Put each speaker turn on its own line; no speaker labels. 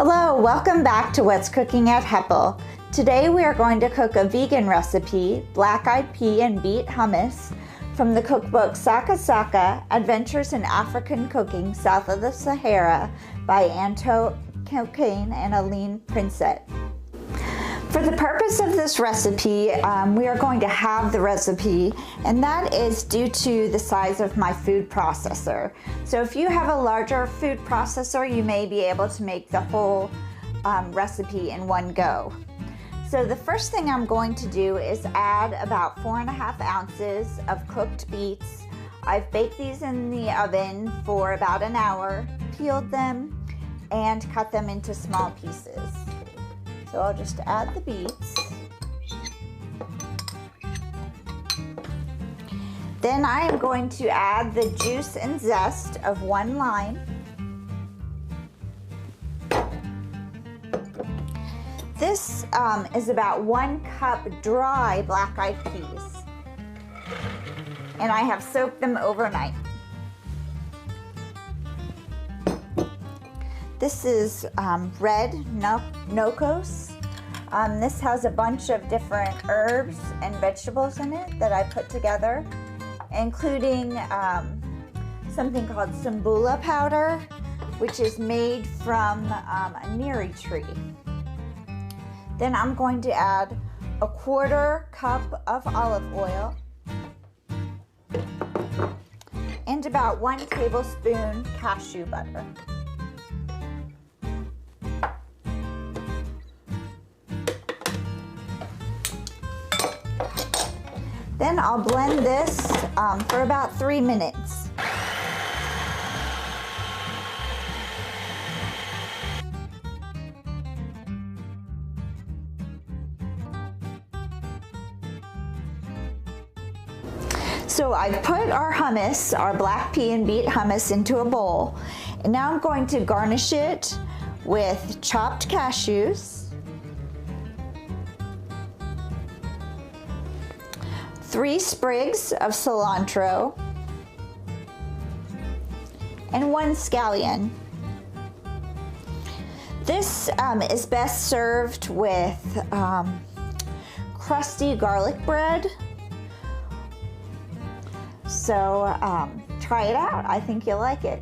Hello, welcome back to What's Cooking at HEPL. Today we are going to cook a vegan recipe, black-eyed pea and beet hummus, from the cookbook Saka, Adventures in African Cooking South of the Sahara by Anto, Cocagne and Aline, Princet. For the purpose of this recipe, we are going to halve the recipe, and that is due to the size of my food processor. So if you have a larger food processor, you may be able to make the whole recipe in one go. So the first thing I'm going to do is add about 4.5 ounces of cooked beets. I've baked these in the oven for about an hour, peeled them, and cut them into small pieces. So I'll just add the beets. Then I am going to add the juice and zest of 1 lime. This is about 1 cup dry black-eyed peas, and I have soaked them overnight. This is red nocos. This has a bunch of different herbs and vegetables in it that I put together, including something called sambula powder, which is made from a neri tree. Then I'm going to add a 1/4 cup of olive oil and about 1 tablespoon cashew butter. Then I'll blend this for about 3 minutes. So I put our hummus, our black pea and beet hummus, into a bowl, and now I'm going to garnish it with chopped cashews, 3 sprigs of cilantro, and 1 scallion. This is best served with crusty garlic bread. So try it out. I think you'll like it.